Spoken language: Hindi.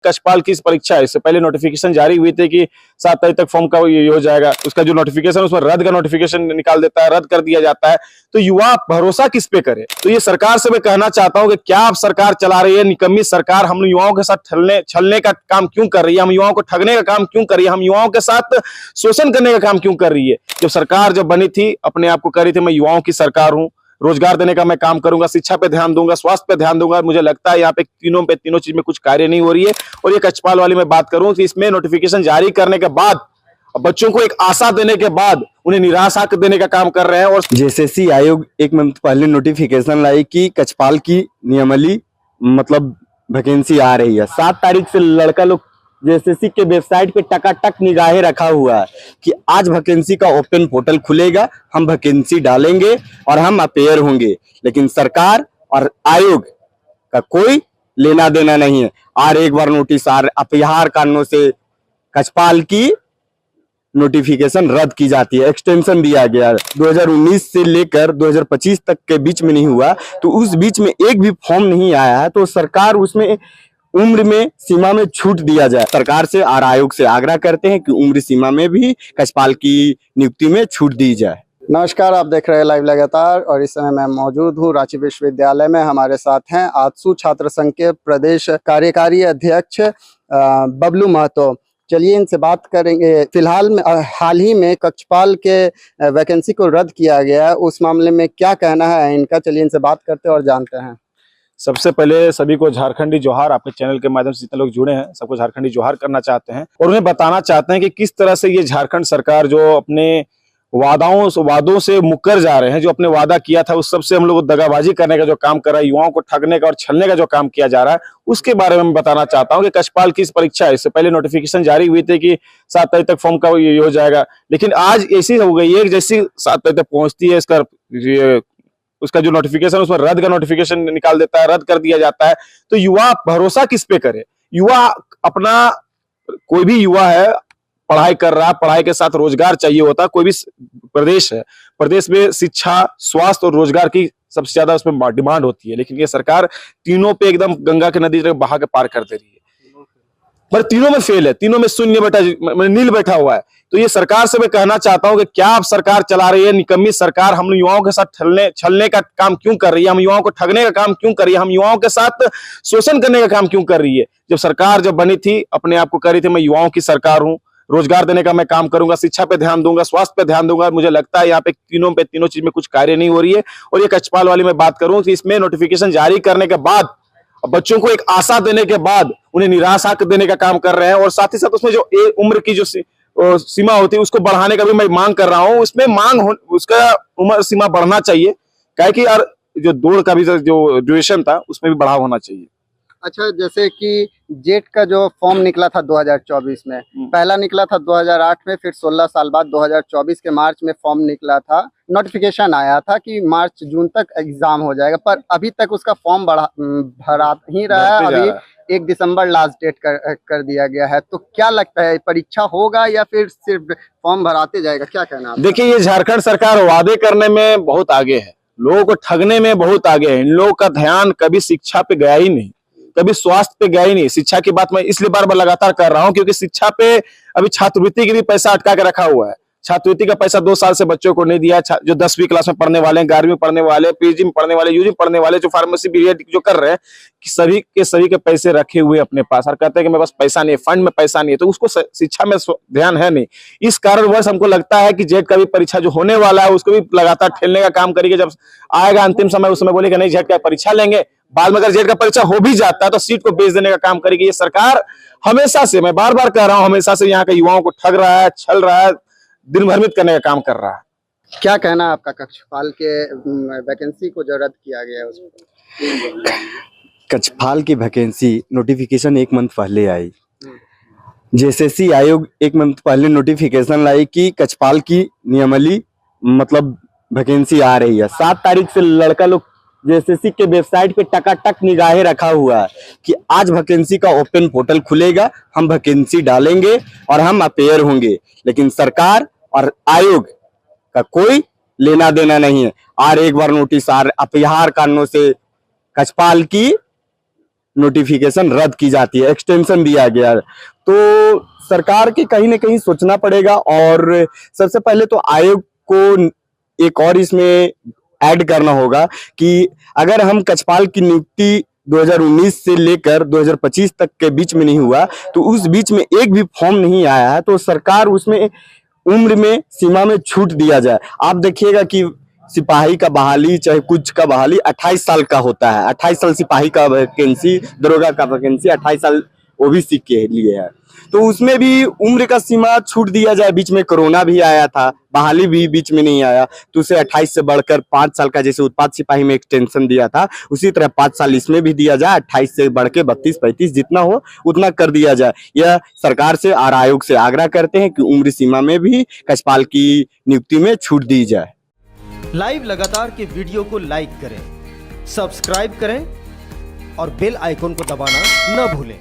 कक्षपाल की इस परीक्षा है, इससे पहले नोटिफिकेशन जारी हुई थी कि 7 तारीख तक फॉर्म का ये हो जाएगा। उसका जो नोटिफिकेशन उसमें रद्द का नोटिफिकेशन निकाल देता है, रद्द कर दिया जाता है। तो युवा भरोसा किस पे करे? तो ये सरकार से मैं कहना चाहता हूं कि क्या आप सरकार चला रही है निकम्मी सरकार, हम युवाओं के साथ छलने का काम क्यों कर रही है, हम युवाओं को ठगने का काम क्यों कर रही है, हम युवाओं के साथ शोषण करने का काम क्यों कर रही है? जब सरकार जब बनी थी अपने आप को कह रही थी मैं युवाओं की सरकार हूं, रोजगार देने का मैं काम करूंगा, शिक्षा पे ध्यान दूंगा, स्वास्थ्य पे ध्यान दूंगा। मुझे लगता है यहाँ पे तीनों चीज में कुछ कार्य नहीं हो रही है। और ये कक्षपाल वाली मैं बात करूं कि इसमें नोटिफिकेशन जारी करने के बाद बच्चों को एक आशा देने के बाद उन्हें निराशा देने का काम कर रहे हैं। और जेएसएससी आयोग एक मंथ पहले नोटिफिकेशन लाई कि कक्षपाल की नियमावली मतलब वैकेंसी आ रही है। 7 तारीख से लड़का लोग जेएसएससी के वेबसाइट पे टकाटक निगाहें रखा हुआ है कि आज वैकेंसी का ओपन पोर्टल खुलेगा, हम वैकेंसी डालेंगे और हम अपेयर होंगे। लेकिन सरकार और आयोग का कोई लेना देना नहीं है। और एक बार नोटिस अपहार कारणों से कक्षपाल की नोटिफिकेशन रद्द की जाती है, एक्सटेंशन दिया गया। 2019 से लेकर 2025 तक के बीच में नहीं हुआ, तो उस बीच में एक भी फॉर्म नहीं आया है। तो सरकार उसमें उम्र में सीमा में छूट दिया जाए। सरकार से और आयोग से आग्रह करते हैं कि उम्र सीमा में भी कक्षपाल की नियुक्ति में छूट दी जाए। नमस्कार, आप देख रहे हैं लाइव लगातार और इस समय मैं मौजूद हूँ रांची विश्वविद्यालय में। हमारे साथ हैं आजसू छात्र संघ के प्रदेश कार्यकारी अध्यक्ष बबलू महतो। चलिए इनसे बात करेंगे। फिलहाल में हाल ही में कक्षपाल के वैकेंसी को रद्द किया गया है, उस मामले में क्या कहना है इनका? चलिए इनसे बात करते हैं और जानते हैं। सबसे पहले सभी को झारखंडी जोहार। आपके चैनल के माध्यम से जितने लोग जुड़े हैं सबको झारखंडी जोहार करना चाहते हैं और उन्हें बताना चाहते हैं कि किस तरह से ये झारखंड सरकार जो अपने वादों से मुकर जा रहे हैं, जो अपने वादा किया था उस सबसे हम लोग दगाबाजी करने का जो काम कर रहा है, युवाओं को ठगने का और छलने का जो काम किया जा रहा है, उसके बारे में मैं बताना चाहता हूं कि कक्षपाल की इस परीक्षा है, इससे पहले नोटिफिकेशन जारी हुई थी कि 7 तारीख तक फॉर्म का ये हो जाएगा। लेकिन आज ऐसी हो गई है कि जैसी 7 तारीख तक पहुंचती है उसका जो नोटिफिकेशन उसमें रद्द का नोटिफिकेशन निकाल देता है, रद्द कर दिया जाता है। तो युवा भरोसा किस पे करे? युवा अपना, कोई भी युवा है पढ़ाई कर रहा है, पढ़ाई के साथ रोजगार चाहिए होता है। कोई भी प्रदेश है, प्रदेश में शिक्षा, स्वास्थ्य और रोजगार की सबसे ज्यादा उसमें डिमांड होती है। लेकिन ये सरकार तीनों पे एकदम गंगा के नदी बहा के पार कर दे रही है, पर तीनों में फेल है, तीनों में शून्य बैठा, नील बैठा हुआ है। तो ये सरकार से मैं कहना चाहता हूं कि क्या आप सरकार चला रही है निकम्मी सरकार, हम युवाओं के साथ छलने का काम क्यों कर रही है, हम युवाओं को ठगने का काम क्यों कर रही है, हम युवाओं के साथ शोषण करने का काम क्यों कर रही है? जब सरकार जब बनी थी अपने आप को कह रही थी मैं युवाओं की सरकार हूं, रोजगार देने का मैं काम करूंगा, शिक्षा पे ध्यान दूंगा, स्वास्थ्य पे ध्यान दूंगा। मुझे लगता है यहाँ पे तीनों चीज में कुछ कार्य नहीं हो रही है। और ये कक्षपाल वाली मैं बात करूं कि इसमें नोटिफिकेशन जारी करने के बाद बच्चों को एक आशा देने के बाद उन्हें निराशा देने का काम कर रहे हैं। और साथ ही साथ उसमें जो उम्र की जो सीमा होती है उसको बढ़ाने का भी मैं मांग कर रहा हूं। उसमें उसका उम्र सीमा बढ़ना चाहिए, क्या कि यार जो दौड़ का भी जो ड्यूरेशन था उसमें भी बढ़ाव होना चाहिए। अच्छा, जैसे कि जेट का जो फॉर्म निकला था 2024 में, पहला निकला था 2008 में, फिर 16 साल बाद 2024 के मार्च में फॉर्म निकला था, नोटिफिकेशन आया था कि मार्च जून तक एग्जाम हो जाएगा, पर अभी तक उसका फॉर्म भरा ही रहा है। अभी 1 दिसंबर लास्ट डेट कर दिया गया है। तो क्या लगता है परीक्षा होगा या फिर सिर्फ फॉर्म भराते जाएगा? क्या कहना है? देखिए, ये झारखंड सरकार वादे करने में बहुत आगे है, लोगों को ठगने में बहुत आगे है। इन लोगों का ध्यान कभी शिक्षा पे गया ही नहीं, कभी स्वास्थ्य पे गया ही नहीं। शिक्षा की बात मैं इसलिए बार बार लगातार कर रहा हूं क्योंकि शिक्षा पे अभी छात्रवृत्ति की भी पैसा अटका के रखा हुआ है। छात्रवृत्ति का पैसा 2 साल से बच्चों को नहीं दिया। जो 10वीं क्लास में पढ़ने वाले, 11वीं में पढ़ने वाले, पीजी में पढ़ने वाले, यूजी में पढ़ने वाले, जो फार्मेसी बीएड जो कर रहे हैं, सभी के पैसे रखे हुए अपने पास और कहते हैं कि मेरे पास पैसा नहीं है, फंड में पैसा नहीं है, तो उसको शिक्षा में ध्यान है नहीं। इस कारणवश हमको लगता है कि जेट का भी परीक्षा जो होने वाला है उसको भी लगातार ठेलने का काम करेगी। जब आएगा अंतिम समय उस समय बोलेगा नहीं जेट का परीक्षा लेंगे, बाद में अगर जेट का परीक्षा हो भी जाता है तो सीट को बेच देने का काम करेगी। ये सरकार हमेशा से, मैं बार बार कह रहा हूं, हमेशा से यहाँ के युवाओं को ठग रहा है, छल रहा है, दिन भ्रमित करने का काम कर रहा है। क्या कहना है आपका कक्षपाल के वैकेंसी को जो रद्द किया गया है उसको? कक्षपाल की वैकेंसी नोटिफिकेशन 1 मंथ पहले आई। जेएसएससी आयोग 1 मंथ पहले नोटिफिकेशन लाई कि कक्षपाल की नियमावली मतलब वैकेंसी आ रही है। 7 तारीख से लड़का लोग जेएसएससी के वेबसाइट पे टकाटक निगाहें रखा हुआ है कि आज वैकेंसी का ओपन पोर्टल खुलेगा, हम वैकेंसी डालेंगे और हम अपेयर होंगे। लेकिन सरकार और आयोग का कोई लेना देना नहीं है। और एक बार नोटिस अपहार कारणों से कक्षपाल की नोटिफिकेशन रद्द की जाती है, एक्सटेंशन दिया गया है। तो सरकार के कहीं ना कहीं सोचना पड़ेगा। और सबसे पहले तो आयोग को एक और इसमें ऐड करना होगा कि अगर हम कछपाल की नियुक्ति 2019 से लेकर 2025 तक के बीच में नहीं हुआ, तो उस बीच में एक भी फॉर्म नहीं आया है, तो सरकार उसमें उम्र में सीमा में छूट दिया जाए। आप देखिएगा कि सिपाही का बहाली चाहे कुछ का बहाली 28 साल का होता है। 28 साल सिपाही का वैकेंसी, दरोगा का वैकेंसी 28 साल ओबीसी के लिए है। तो उसमें भी उम्र का सीमा छूट दिया जाए। बीच में कोरोना भी आया था, बहाली भी बीच में नहीं आया, तो उसे 28 से बढ़कर 5 साल का, जैसे उत्पाद सिपाही में एक्सटेंशन दिया था, उसी तरह 5 साल इसमें भी दिया जाए। 28 से बढ़ के 32-35 जितना हो उतना कर दिया जाए। यह सरकार से और आयोग से आग्रह करते हैं कि उम्र सीमा में भी कछपाल की नियुक्ति में छूट दी जाए। लाइव लगातार के वीडियो को लाइक करें, सब्सक्राइब करें और बेल आइकन को दबाना न भूलें।